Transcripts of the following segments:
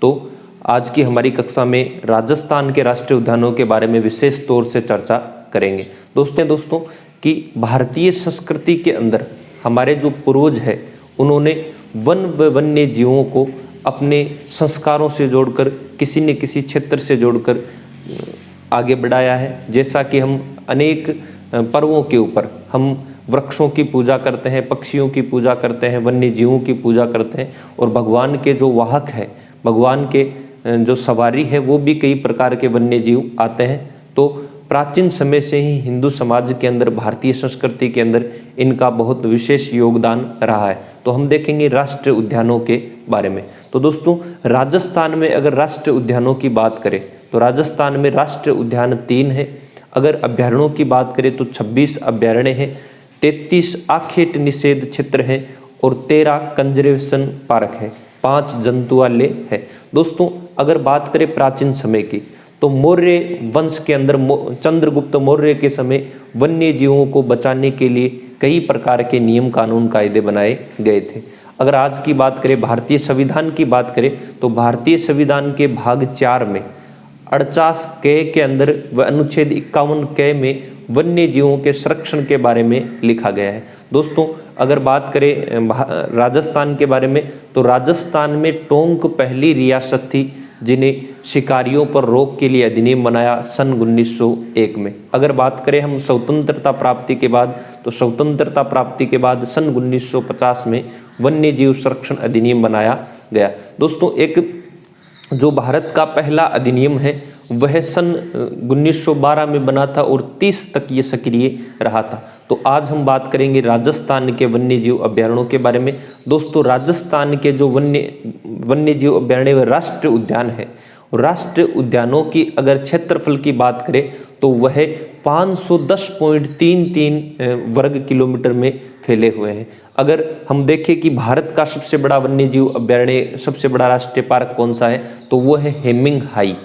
तो आज की हमारी कक्षा में राजस्थान के राष्ट्रीय उद्यानों के बारे में विशेष तौर से चर्चा करेंगे। दोस्तों कि भारतीय संस्कृति के अंदर हमारे जो पूर्वज है उन्होंने वन व वन्य जीवों को अपने संस्कारों से जोड़कर, किसी न किसी क्षेत्र से जोड़कर आगे बढ़ाया है। जैसा कि हम अनेक पर्वों के ऊपर हम वृक्षों की पूजा करते हैं, पक्षियों की पूजा करते हैं, वन्य जीवों की पूजा करते हैं, और भगवान के जो वाहक है, भगवान के जो सवारी है, वो भी कई प्रकार के वन्य जीव आते हैं। तो प्राचीन समय से ही हिंदू समाज के अंदर, भारतीय संस्कृति के अंदर इनका बहुत विशेष योगदान रहा है। तो हम देखेंगे राष्ट्रीय उद्यानों के बारे में। तो दोस्तों, राजस्थान में अगर राष्ट्रीय उद्यानों की बात करें तो राजस्थान में राष्ट्रीय उद्यान 3 है। अगर अभ्यारण्यों की बात करें तो 26 अभ्यारण्य हैं, 33 आखेट निषेध क्षेत्र हैं और 13 कंजर्वेशन पार्क है, 5 जंतुआलय है। दोस्तों, अगर बात करें प्राचीन समय की तो मौर्य वंश के अंदर चंद्रगुप्त मौर्य के समय वन्य जीवों को बचाने के लिए कई प्रकार के नियम कानून कायदे बनाए गए थे। अगर आज की बात करें, भारतीय संविधान की बात करें तो भारतीय संविधान के भाग 4 में 48 के अंदर व अनुच्छेद 51 के में वन्य जीवों के संरक्षण के बारे में लिखा गया है। दोस्तों, अगर बात करें राजस्थान के बारे में तो राजस्थान में टोंक पहली रियासत थी जिन्हें शिकारियों पर रोक के लिए अधिनियम बनाया सन 1901 में। अगर बात करें हम स्वतंत्रता प्राप्ति के बाद तो स्वतंत्रता प्राप्ति के बाद सन 1950 में वन्य जीव संरक्षण अधिनियम बनाया गया। दोस्तों, एक जो भारत का पहला अधिनियम है वह सन 1912 में बना था और 30 तक ये सक्रिय रहा था। तो आज हम बात करेंगे राजस्थान के वन्य जीव अभ्यारण्यों के बारे में। दोस्तों, राजस्थान के जो वन्य जीव अभ्यारण्य व राष्ट्रीय उद्यान है, राष्ट्रीय उद्यानों की अगर क्षेत्रफल की बात करें तो वह 510.33 वर्ग किलोमीटर में फैले हुए हैं। अगर हम देखें कि भारत का सबसे बड़ा वन्य जीव अभ्यारण्य, सबसे बड़ा राष्ट्रीय पार्क कौन सा है तो वो है हेमिंग हाई।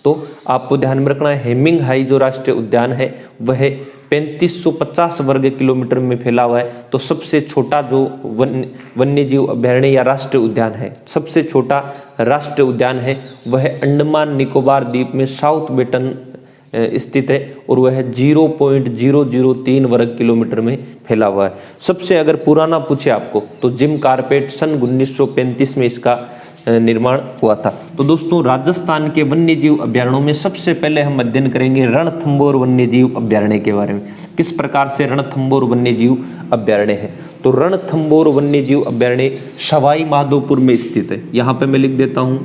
तो आपको ध्यान में रखना है, हेमिंग हाई जो राष्ट्रीय उद्यान है वह 3550 वर्ग किलोमीटर में फैला हुआ है। तो सबसे छोटा जो वन्य जीव अभ्यारण्य या राष्ट्रीय उद्यान है, सबसे छोटा राष्ट्रीय उद्यान है वह अंडमान निकोबार द्वीप में साउथ बेटन स्थित है और वह 0.003 वर्ग किलोमीटर में फैला हुआ है। सबसे अगर पुराना पूछे आपको तो जिम कारपेट सन 1935 में इसका निर्माण हुआ था। तो दोस्तों, राजस्थान के वन्य जीव अभ्यारण्यों में सबसे पहले हम अध्ययन करेंगे रणथंभौर वन्य जीव अभ्यारण्य के बारे में। किस प्रकार से रणथंभौर वन्य जीव अभ्यारण्य है तो रणथंभौर वन्य जीव अभ्यारण्य सवाई माधोपुर में स्थित है। यहाँ पे मैं लिख देता हूँ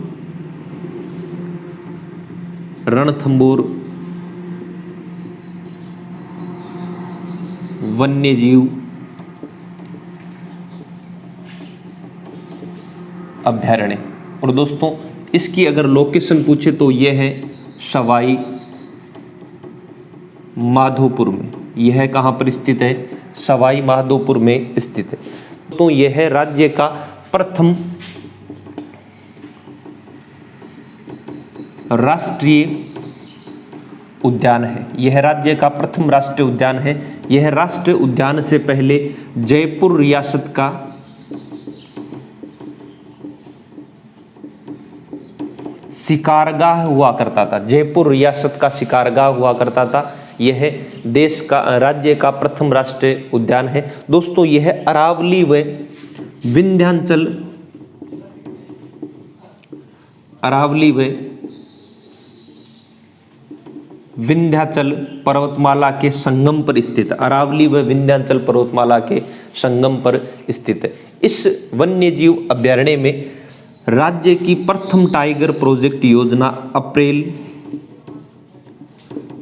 रणथंभौर वन्य जीव अभ्यारण्य। और दोस्तों, इसकी अगर लोकेशन पूछे तो यह है सवाई माधोपुर में। यह कहाँ पर स्थित है? सवाई माधोपुर में स्थित है। तो यह राज्य का प्रथम राष्ट्रीय उद्यान है। यह राज्य का प्रथम राष्ट्रीय उद्यान है। यह राष्ट्रीय उद्यान से पहले जयपुर रियासत का शिकारगाह हुआ करता था। जयपुर रियासत का शिकारगाह हुआ करता था। यह देश का, राज्य का प्रथम राष्ट्रीय उद्यान है। दोस्तों, यह अरावली व विंध्याचल पर्वतमाला के संगम पर स्थित है। अरावली व विंध्याचल पर्वतमाला के संगम पर स्थित है। इस वन्य जीव अभ्यारण्य में राज्य की प्रथम टाइगर प्रोजेक्ट योजना अप्रैल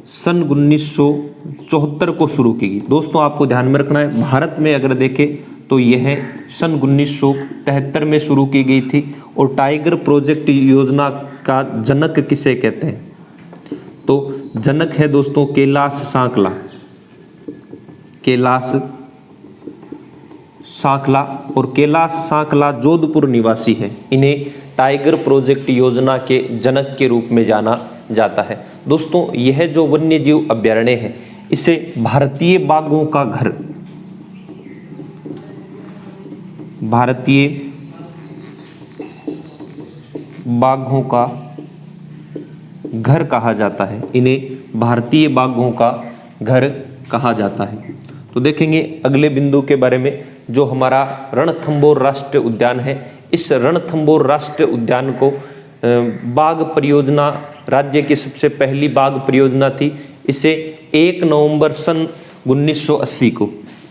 सन 1974 को शुरू की गई। दोस्तों, आपको ध्यान में रखना है, भारत में अगर देखें तो यह सन 1973 में शुरू की गई थी। और टाइगर प्रोजेक्ट योजना का जनक किसे कहते हैं तो जनक है दोस्तों कैलाश सांकला। कैलाश सांकला, और कैलाश सांकला जोधपुर निवासी है। इन्हें टाइगर प्रोजेक्ट योजना के जनक के रूप में जाना जाता है। दोस्तों, यह जो वन्य जीव अभ्यारण्य है इसे भारतीय बाघों का घर, भारतीय बाघों का घर कहा जाता है। इन्हें भारतीय बाघों का घर कहा जाता है। तो देखेंगे अगले बिंदु के बारे में, जो हमारा रणथंभौर राष्ट्रीय उद्यान है। इस रणथंभौर राष्ट्रीय उद्यान को बाघ परियोजना, राज्य की सबसे पहली बाघ परियोजना थी। इसे 1 नवंबर सन 1980 को,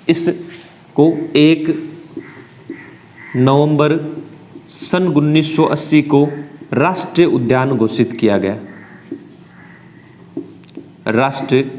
इसको 1 नवंबर सन 1980 को राष्ट्रीय उद्यान घोषित किया गया। राष्ट्रीय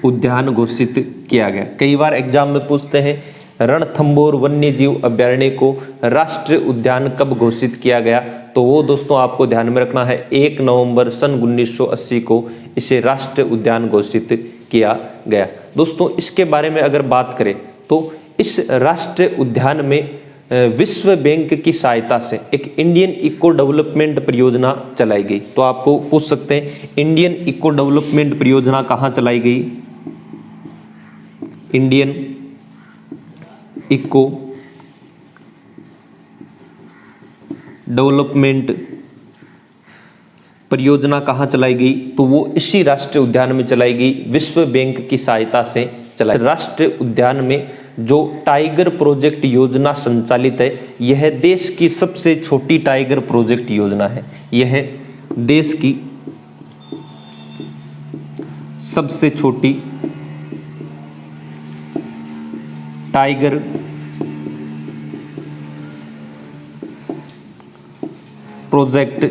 उद्यान घोषित किया गया। कई बार एग्जाम में पूछते हैं रणथंभौर वन्य जीव अभयारण्य को राष्ट्रीय उद्यान कब घोषित किया गया, तो वो दोस्तों आपको ध्यान में रखना है 1 नवंबर सन 1980 को इसे राष्ट्रीय उद्यान घोषित किया गया। दोस्तों इसके बारे में अगर बात करें तो इस राष्ट्रीय उद्यान में विश्व बैंक की सहायता से एक इंडियन इको डेवलपमेंट परियोजना चलाई गई। तो आपको पूछ सकते हैं इंडियन इको डेवलपमेंट परियोजना कहाँ चलाई गई? इंडियन इको डेवलपमेंट परियोजना कहाँ चलाई गई? तो वो इसी राष्ट्रीय उद्यान में चलाई गई, विश्व बैंक की सहायता से चलाई। राष्ट्रीय उद्यान में जो टाइगर प्रोजेक्ट योजना संचालित है, यह देश की सबसे छोटी टाइगर प्रोजेक्ट योजना है। यह देश की सबसे छोटी टाइगर प्रोजेक्ट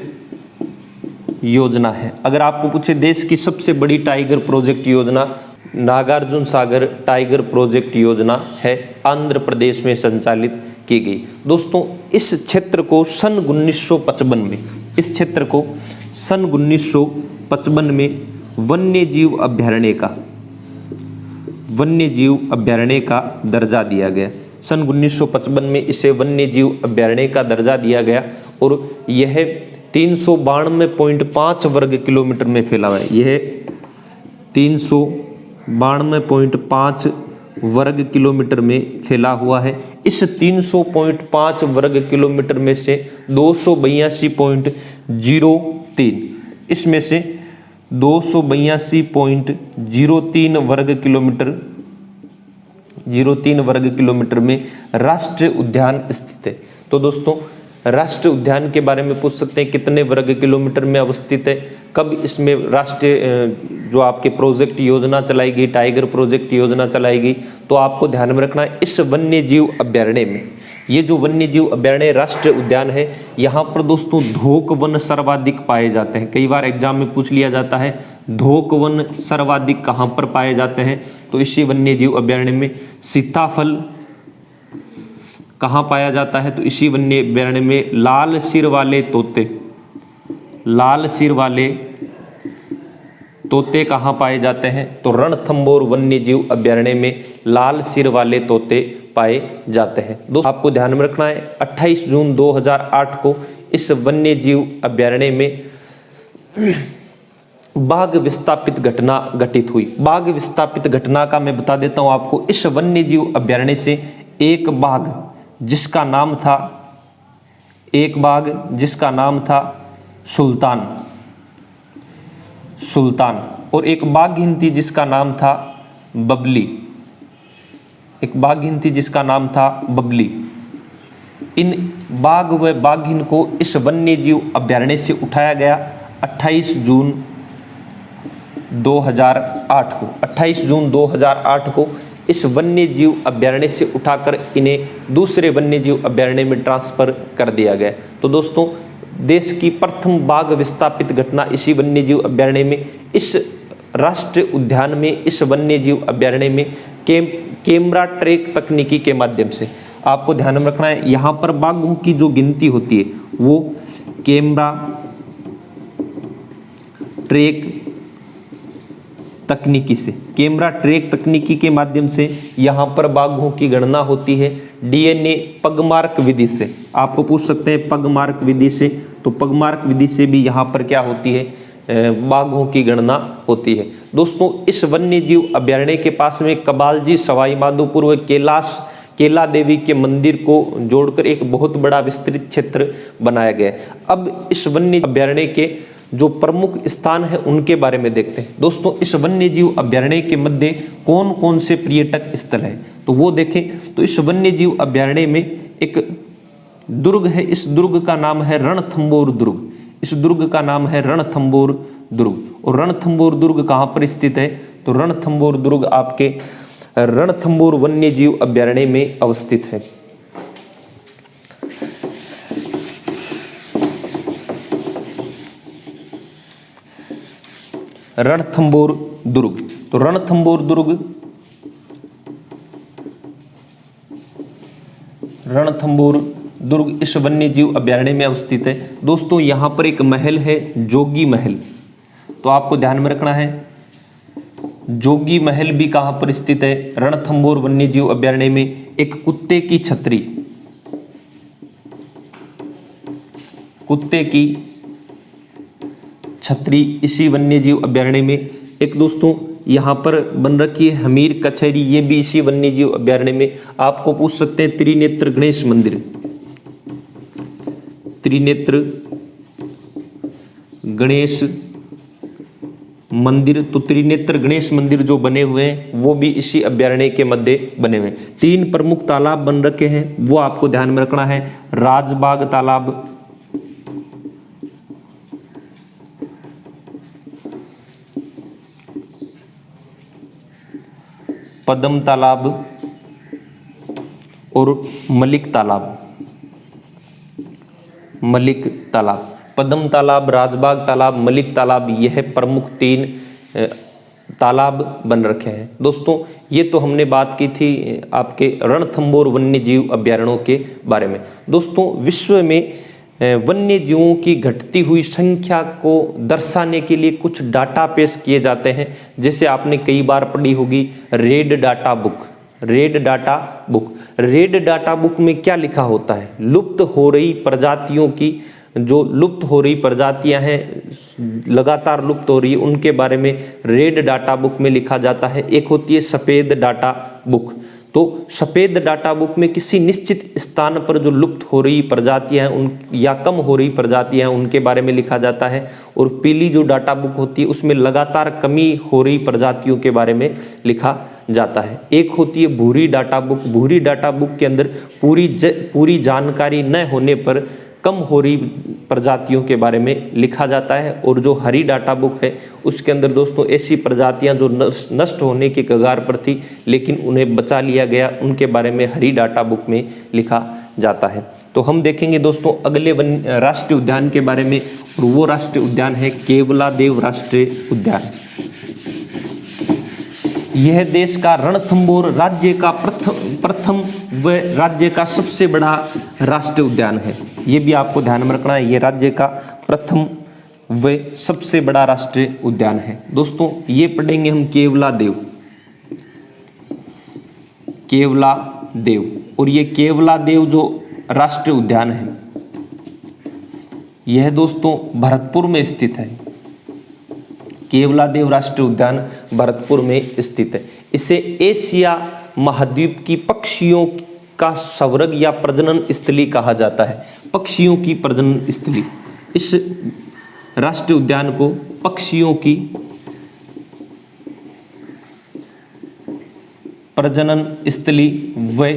योजना है। अगर आपको पूछे देश की सबसे बड़ी टाइगर प्रोजेक्ट योजना, नागार्जुन सागर टाइगर प्रोजेक्ट योजना है, आंध्र प्रदेश में संचालित की गई। दोस्तों इस क्षेत्र को सन 1955 में, इस क्षेत्र को सन 1955 में वन्य जीव अभयारण्य का दर्जा दिया गया। सन 1955 में इसे वन्य जीव अभयारण्य का दर्जा दिया गया और यह 392.5 वर्ग किलोमीटर में फैला हुआ है। यह 392.5 वर्ग किलोमीटर में फैला हुआ है। इस 300.5 वर्ग किलोमीटर में से 282.03, इसमें से 282.03 वर्ग किलोमीटर में राष्ट्रीय उद्यान स्थित है। तो दोस्तों राष्ट्रीय उद्यान के बारे में पूछ सकते हैं कितने वर्ग किलोमीटर में अवस्थित है, कब इसमें राष्ट्रीय जो आपके प्रोजेक्ट योजना चलाई गई, टाइगर प्रोजेक्ट योजना चलाई गई। तो आपको ध्यान में रखना है इस वन्य जीव अभयारण्य में, ये जो वन्य जीव अभयारण्य राष्ट्रीय उद्यान है, यहाँ पर दोस्तों धोक वन सर्वाधिक पाए जाते हैं। कई बार एग्जाम में पूछ लिया जाता है धोक वन सर्वाधिक कहाँ पर पाए जाते हैं, तो इसी वन्य जीव अभयारण्य में। सीताफल कहाँ पाया जाता है, तो इसी वन्य अभयारण्य में। लाल सिर वाले तोते कहाँ पाए जाते हैं, तो रणथंभौर वन्य जीव अभयारण्य में लाल सिर वाले तोते पाए जाते हैं। दोस्तों आपको ध्यान में रखना है 28 जून 2008 को इस वन्य जीव अभयारण्य में बाघ विस्थापित घटना घटित हुई। बाघ विस्थापित घटना का मैं बता देता हूं आपको। इस वन्य जीव अभयारण्य से एक बाघ जिसका नाम था सुल्तान और एक बाघिन थी जिसका नाम था बबली। इन बाघ व बाघिन को इस वन्य जीव अभयारण्य से उठाया गया 28 जून 2008 को इस वन्य जीव अभयारण्य से उठाकर इन्हें दूसरे वन्य जीव अभयारण्य में ट्रांसफर कर दिया गया। तो दोस्तों देश की प्रथम बाघ विस्थापित घटना इसी वन्य जीव अभयारण्य में, इस राष्ट्रीय उद्यान में, इस वन्य जीव अभयारण्य में कैमरा ट्रैक तकनीकी के माध्यम से। आपको ध्यान में रखना है यहाँ पर बाघों की जो गिनती होती है वो कैमरा ट्रैक तकनीकी के माध्यम से यहाँ पर बाघों की गणना होती है। डीएनए पगमार्क विधि से, आपको पूछ सकते हैं पगमार्क विधि से, तो पगमार्क विधि से भी यहाँ पर क्या होती है, बाघों की गणना होती है। दोस्तों इस वन्य जीव अभयारण्य के पास में कबालजी, सवाई माधोपुर व कैलाश केला देवी के मंदिर को जोड़कर एक बहुत बड़ा विस्तृत क्षेत्र बनाया गया है। अब इस वन्य अभयारण्य के जो प्रमुख स्थान है उनके बारे में देखते हैं। दोस्तों, इस वन्य जीव अभयारण्य के मध्य कौन कौन से पर्यटक स्थल है, तो वो देखें तो इस वन्य जीव अभयारण्य में एक दुर्ग है। इस दुर्ग का नाम है रणथंभौर दुर्ग। इस दुर्ग का नाम है रणथंभौर दुर्ग। और रणथंभौर दुर्ग कहाँ पर स्थित है, तो रणथंभौर दुर्ग आपके रणथंभौर वन्य जीव अभयारण्य में अवस्थित है। रणथंभौर दुर्ग, तो रणथंभौर दुर्ग इस वन्य जीव अभयारण्य में अवस्थित है। दोस्तों, यहाँ पर एक महल है, जोगी महल, तो आपको ध्यान में रखना है जोगी महल भी कहाँ पर स्थित है, रणथंभौर वन्य जीव अभयारण्य में। एक कुत्ते की छतरी, कुत्ते की छतरी इसी वन्य जीव अभयारण्य में। एक दोस्तों यहाँ पर बन रखी है हमीर कचहरी, ये भी इसी वन्य जीव अभयारण्य में। आपको पूछ सकते हैं त्रिनेत्र गणेश मंदिर, त्रिनेत्र गणेश मंदिर, तो त्रिनेत्र गणेश मंदिर जो बने हुए हैं वो भी इसी अभयारण्य के मध्य बने हुए हैं। 3 प्रमुख तालाब बन रखे हैं, वो आपको ध्यान में रखना है। राजबाग तालाब, पद्म तालाब और मलिक तालाब। मलिक तालाब, पद्म तालाब, राजबाग तालाब, मलिक तालाब, यह प्रमुख 3 तालाब बन रखे हैं। दोस्तों, ये तो हमने बात की थी आपके रणथंभौर वन्य जीव अभयारण्यों के बारे में। दोस्तों, विश्व में वन्य जीवों की घटती हुई संख्या को दर्शाने के लिए कुछ डाटा पेश किए जाते हैं, जैसे आपने कई बार पढ़ी होगी red data book. Red data book, red data book में क्या लिखा होता है, लुप्त हो रही प्रजातियों की, जो लुप्त हो रही प्रजातियां हैं, लगातार लुप्त हो रही है, उनके बारे में रेड डाटा बुक में लिखा जाता है। एक होती है सफ़ेद डाटा बुक, तो सफ़ेद डाटा बुक में किसी निश्चित स्थान पर जो लुप्त हो रही प्रजातियां हैं उन या कम हो रही प्रजातियां हैं उनके बारे में लिखा जाता है। और पीली जो डाटा बुक होती है उसमें लगातार कमी हो रही प्रजातियों के बारे में लिखा जाता है। एक होती है भूरी डाटा बुक। भूरी डाटा बुक के अंदर पूरी जानकारी न होने पर कम हो रही प्रजातियों के बारे में लिखा जाता है। और जो हरी डाटा बुक है उसके अंदर दोस्तों ऐसी प्रजातियां जो नष्ट होने के कगार पर थी लेकिन उन्हें बचा लिया गया, उनके बारे में हरी डाटा बुक में लिखा जाता है। तो हम देखेंगे दोस्तों अगले राष्ट्रीय उद्यान के बारे में, और वो राष्ट्रीय उद्यान है केवलादेव राष्ट्रीय उद्यान। यह देश का रणथंभौर राज्य का प्रथम व राज्य का सबसे बड़ा राष्ट्रीय उद्यान है। ये भी आपको ध्यान में रखना है, ये राज्य का प्रथम व सबसे बड़ा राष्ट्रीय उद्यान है। दोस्तों, ये पढ़ेंगे हम केवलादेव, केवलादेव। और ये केवलादेव जो राष्ट्रीय उद्यान है यह दोस्तों भरतपुर में स्थित है। केवलादेव राष्ट्रीय उद्यान भरतपुर में स्थित है। इसे एशिया महाद्वीप की पक्षियों का संवर्ग या प्रजनन स्थली कहा जाता है। पक्षियों की प्रजनन स्थली, इस राष्ट्रीय उद्यान को पक्षियों की प्रजनन स्थली व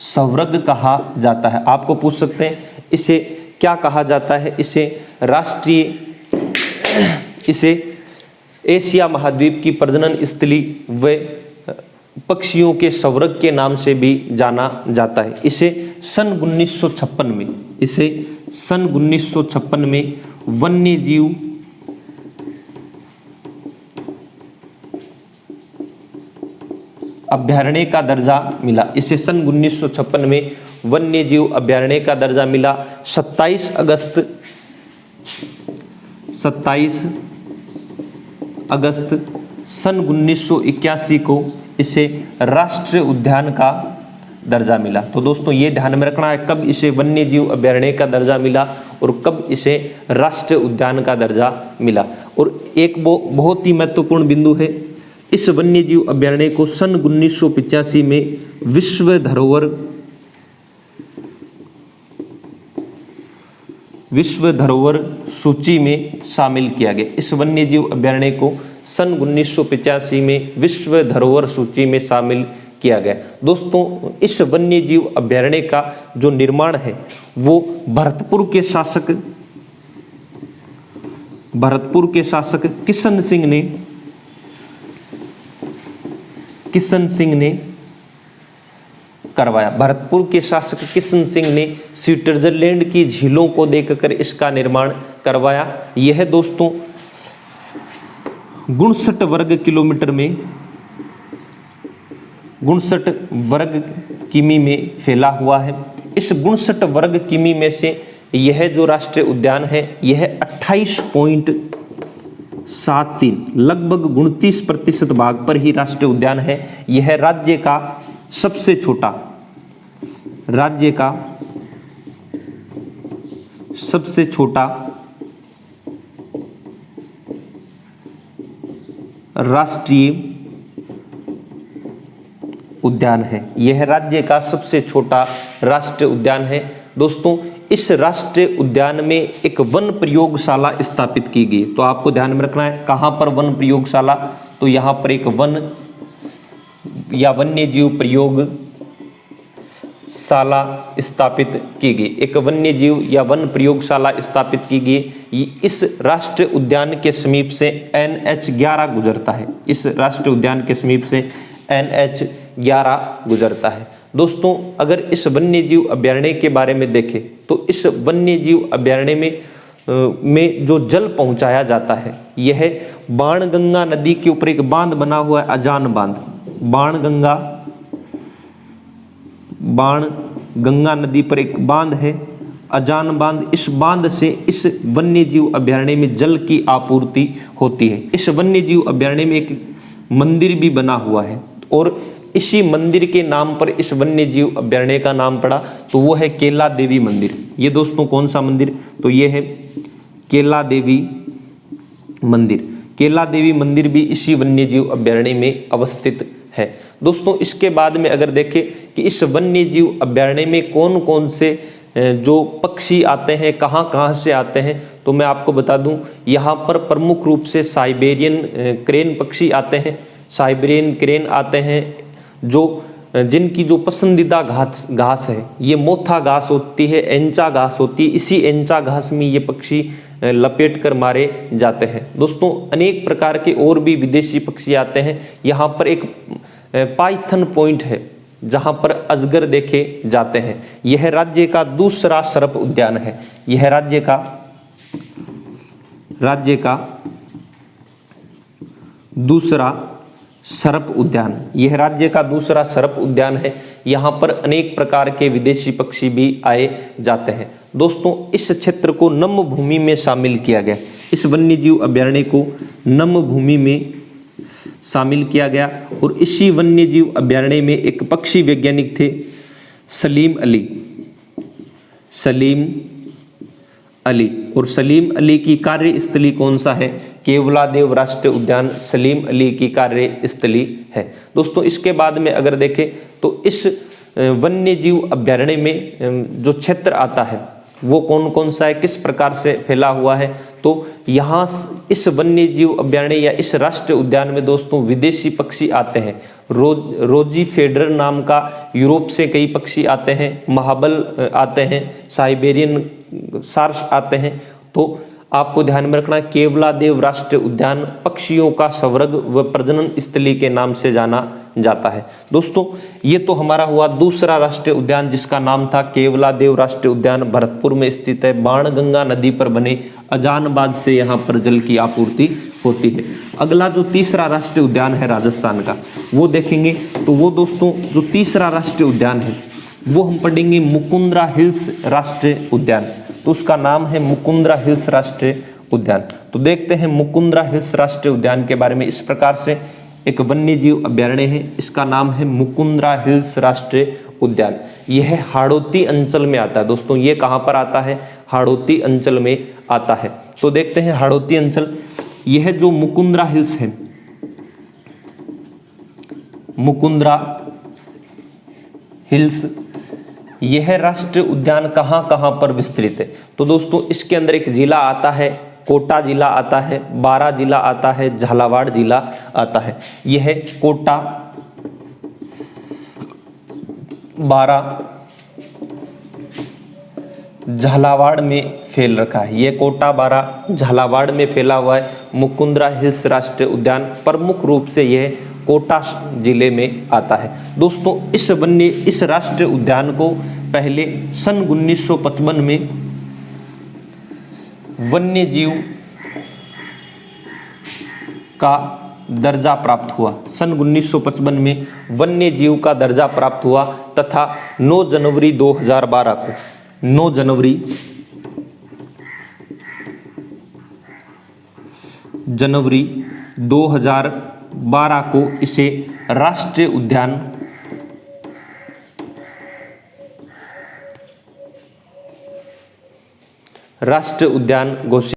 संवर्ग कहा जाता है। आपको पूछ सकते हैं इसे क्या कहा जाता है, इसे एशिया महाद्वीप की प्रजनन स्थली व पक्षियों के संवर्ग के नाम से भी जाना जाता है। इसे सन 1956 में वन्य जीव अभयारण्य का दर्जा मिला। इसे सन 1956 में वन्य जीव अभयारण्य का दर्जा मिला। 27 अगस्त सन 1981 को इसे राष्ट्रीय उद्यान का दर्जा मिला। तो दोस्तों ये ध्यान में रखना है कब इसे वन्य जीव अभयारण्य का दर्जा मिला और कब इसे राष्ट्रीय उद्यान का दर्जा मिला। और एक बहुत ही महत्वपूर्ण बिंदु है, इस वन्य जीव अभयारण्य को सन 1985 में विश्व धरोहर सूची में शामिल किया गया। इस वन्य जीव अभयारण्य को सन 1985 में विश्व धरोहर सूची में शामिल किया गया। दोस्तों, इस वन्य जीव अभयारण्य का जो निर्माण है वो भरतपुर के शासक किशन सिंह ने करवाया। भरतपुर के शासक किशन सिंह ने स्विट्जरलैंड की झीलों को देखकर इसका निर्माण करवाया। यह दोस्तों 59 वर्ग किमी में फैला हुआ है। इस 59 वर्ग किमी में से यह जो राष्ट्रीय उद्यान है यह 28.73 लगभग 29% भाग पर ही राष्ट्रीय उद्यान है। यह राज्य का सबसे छोटा राष्ट्रीय उद्यान है। यह राज्य का सबसे छोटा राष्ट्रीय उद्यान है। दोस्तों, इस राष्ट्रीय उद्यान में एक वन प्रयोगशाला स्थापित की गई। तो आपको ध्यान में रखना है कहाँ पर वन प्रयोगशाला, तो यहाँ पर एक वन या वन्य जीव प्रयोगशाला स्थापित की गई। एक वन्य जीव या वन प्रयोगशाला स्थापित की गई। इस राष्ट्रीय उद्यान के समीप से NH11 गुजरता है। इस राष्ट्रीय उद्यान के समीप से NH11 गुजरता है। दोस्तों, अगर इस वन्य जीव अभयारण्य के बारे में देखें तो इस वन्य जीव अभयारण्य में जो जल पहुंचाया जाता है यह बाणगंगा नदी के ऊपर एक बांध बना हुआ है, अजान बांध। बाणगंगा नदी पर एक बांध है, अजान बांध। इस बांध से इस वन्य जीव अभयारण्य में जल की आपूर्ति होती है। इस वन्य जीव अभयारण्य में एक मंदिर भी बना हुआ है और इसी मंदिर के नाम पर इस वन्य जीव अभयारण्य का नाम पड़ा, तो वो है केला देवी मंदिर। ये दोस्तों कौन सा मंदिर, तो ये है केला देवी मंदिर। केला देवी मंदिर भी इसी वन्य जीव अभयारण्य में अवस्थित है। दोस्तों, इसके बाद में अगर देखें कि इस वन्य जीव अभयारण्य में कौन कौन से जो पक्षी आते हैं, कहाँ कहाँ से आते हैं, तो मैं आपको बता दूं, यहाँ पर प्रमुख रूप से साइबेरियन क्रेन पक्षी आते हैं। साइबेरियन क्रेन आते हैं जिनकी जो पसंदीदा घास है ये मोथा घास होती है, एंचा घास होती है। इसी एंचा घास में ये पक्षी लपेट कर मारे जाते हैं। दोस्तों, अनेक प्रकार के और भी विदेशी पक्षी आते हैं। यहाँ पर एक पाइथन पॉइंट है जहाँ पर अजगर देखे जाते हैं। यह राज्य का दूसरा सर्प उद्यान है। यह राज्य का दूसरा सर्प उद्यान, यह राज्य का दूसरा सर्प उद्यान है। यहाँ पर अनेक प्रकार के विदेशी पक्षी भी आए जाते हैं। दोस्तों, इस क्षेत्र को नम भूमि में शामिल किया गया। इस वन्य जीव अभयारण्य को नम भूमि में शामिल किया गया और इसी वन्य जीव अभयारण्य में एक पक्षी वैज्ञानिक थे सलीम अली और सलीम अली की कार्यस्थली कौन सा है, केवलादेव राष्ट्रीय उद्यान सलीम अली की कार्यस्थली है। दोस्तों, इसके बाद में अगर देखें तो इस वन्य जीव अभयारण्य में जो क्षेत्र आता है वो कौन कौन सा है, किस प्रकार से फैला हुआ है, तो यहाँ इस वन्य जीव अभयारण्य या इस राष्ट्रीय उद्यान में दोस्तों विदेशी पक्षी आते हैं। रोजी फेडरर नाम का यूरोप से कई पक्षी आते हैं, महाबल आते हैं, साइबेरियन सार्स आते हैं। तो आपको ध्यान में रखना, केवलादेव राष्ट्रीय उद्यान पक्षियों का स्वर्ग व प्रजनन स्थली के नाम से जाना जाता है। दोस्तों, ये तो हमारा हुआ दूसरा राष्ट्रीय उद्यान जिसका नाम था केवलादेव राष्ट्रीय उद्यान, भरतपुर में स्थित है। बाणगंगा नदी पर बने अजान बांध से यहाँ पर जल की आपूर्ति होती है। अगला जो तीसरा राष्ट्रीय उद्यान है राजस्थान का वो देखेंगे, तो वो दोस्तों जो तीसरा राष्ट्रीय उद्यान है वो हम पढ़ेंगे मुकुंद्रा हिल्स राष्ट्रीय उद्यान। तो उसका नाम है मुकुंद्रा हिल्स राष्ट्रीय उद्यान। तो देखते हैं मुकुंद्रा हिल्स राष्ट्रीय उद्यान के बारे में। इस प्रकार से एक वन्य जीव अभयारण्य है, इसका नाम है मुकुंद्रा हिल्स राष्ट्रीय उद्यान। यह हाड़ौती अंचल में आता है। दोस्तों, ये कहाँ पर आता है, हाड़ौती अंचल में आता है। तो देखते हैं हाड़ौती अंचल, यह जो मुकुंद्रा हिल्स है, मुकुंद्रा हिल्स, यह राष्ट्रीय उद्यान कहाँ कहाँ पर विस्तृत है? तो दोस्तों इसके अंदर एक जिला आता है, कोटा जिला आता है, बारा जिला आता है, झालावाड़ जिला आता है। यह कोटा, बारा, झालावाड़ में फैल रखा है। ये कोटा, बारा, झालावाड़ में फैला हुआ है मुकुंदरा हिल्स राष्ट्रीय उद्यान। प्रमुख रूप से यह कोटा जिले में आता है। दोस्तों इस राष्ट्रीय उद्यान को पहले सन 1955 में वन्य जीव का दर्जा प्राप्त हुआ। सन 1955 में वन्य जीव का दर्जा प्राप्त हुआ तथा 9 जनवरी 2012 को 9 जनवरी 2012 को इसे राष्ट्रीय उद्यान घोषित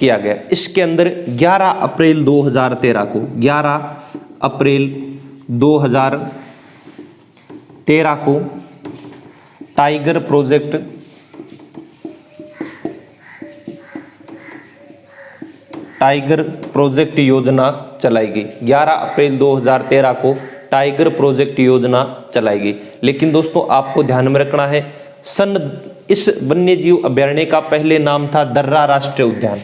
किया गया। इसके अंदर 11 अप्रैल 2013 को टाइगर प्रोजेक्ट योजना चलाई गई। 11 अप्रैल 2013 को टाइगर प्रोजेक्ट योजना चलाई गई। लेकिन दोस्तों आपको ध्यान में रखना है, इस वन्यजीव अभयारण्य का पहले नाम था दर्रा राष्ट्रीय उद्यान,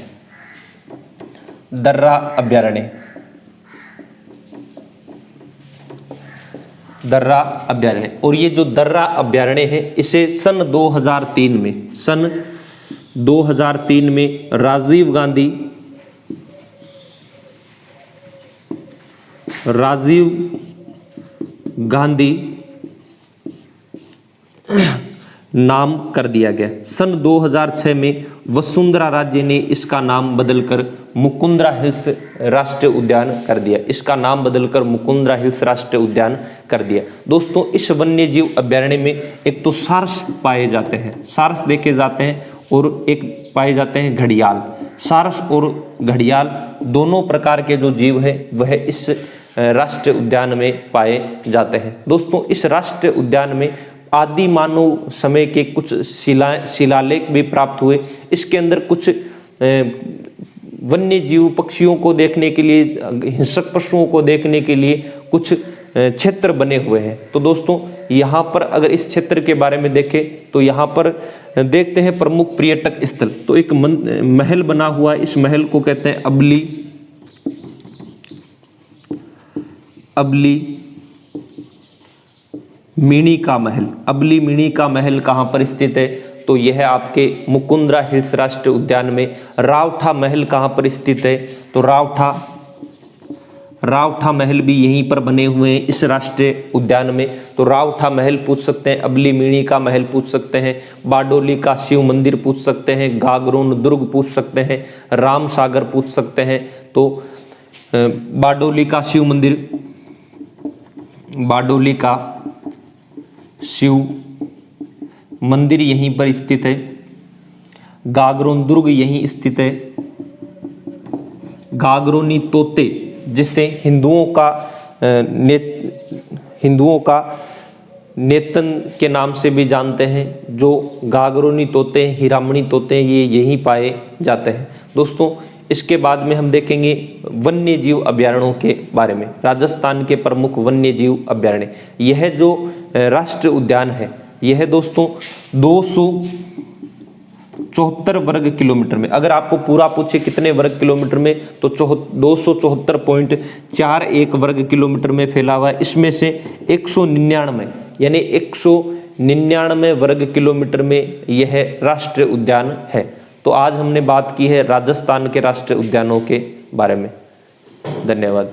दर्रा अभयारण्य। और ये जो दर्रा अभयारण्य है इसे सन 2003 में राजीव गांधी नाम कर दिया गया। सन 2006 में वसुंधरा राज्य ने इसका नाम बदलकर मुकुंदरा हिल्स राष्ट्रीय उद्यान कर दिया। दोस्तों इस वन्य जीव अभयारण्य में एक तो सारस पाए जाते हैं, सारस देखे जाते हैं, और एक पाए जाते हैं घड़ियाल। सारस और घड़ियाल दोनों प्रकार के जो जीव है वह इस राष्ट्रीय उद्यान में पाए जाते हैं। दोस्तों इस राष्ट्रीय उद्यान में आदि मानव समय के कुछ शिलालेख भी प्राप्त हुए। इसके अंदर कुछ वन्य जीव पक्षियों को देखने के लिए, हिंसक पशुओं को देखने के लिए कुछ क्षेत्र बने हुए हैं। तो दोस्तों यहाँ पर अगर इस क्षेत्र के बारे में देखें तो यहाँ पर देखते हैं प्रमुख पर्यटक स्थल। तो एक महल बना हुआ है, इस महल को कहते हैं अबली मिनी का महल। अबली मिनी का महल कहाँ पर स्थित है? तो यह आपके मुकुंदरा हिल्स राष्ट्रीय उद्यान में। रावठा महल कहाँ पर स्थित है? तो रावठा महल भी यहीं पर बने हुए हैं इस राष्ट्रीय उद्यान में। तो रावठा महल पूछ सकते हैं, अबली मिनी का महल पूछ सकते हैं, बारडोली का शिव मंदिर पूछ सकते हैं, गागरोन दुर्ग पूछ सकते हैं, राम सागर पूछ सकते हैं। तो बारडोली का शिव मंदिर यहीं पर स्थित है, गागरोन दुर्ग यहीं स्थित है। गागरोनी तोते जिसे हिंदुओं का नेतन के नाम से भी जानते हैं, जो गागरोनी तोते हैं, हीरामणी तोते हैं, ये यहीं पाए जाते हैं। दोस्तों इसके बाद में हम देखेंगे वन्य जीव अभयारण्यों के बारे में। राजस्थान के प्रमुख वन्य जीव अभयारण्य, यह जो राष्ट्रीय उद्यान है यह दोस्तों 274 वर्ग किलोमीटर में, अगर आपको पूरा पूछे कितने वर्ग किलोमीटर में, तो 274.41 वर्ग किलोमीटर में फैला हुआ है। इसमें से 199 यानी 199 वर्ग किलोमीटर में यह राष्ट्रीय उद्यान है। तो आज हमने बात की है राजस्थान के राष्ट्रीय उद्यानों के बारे में। धन्यवाद।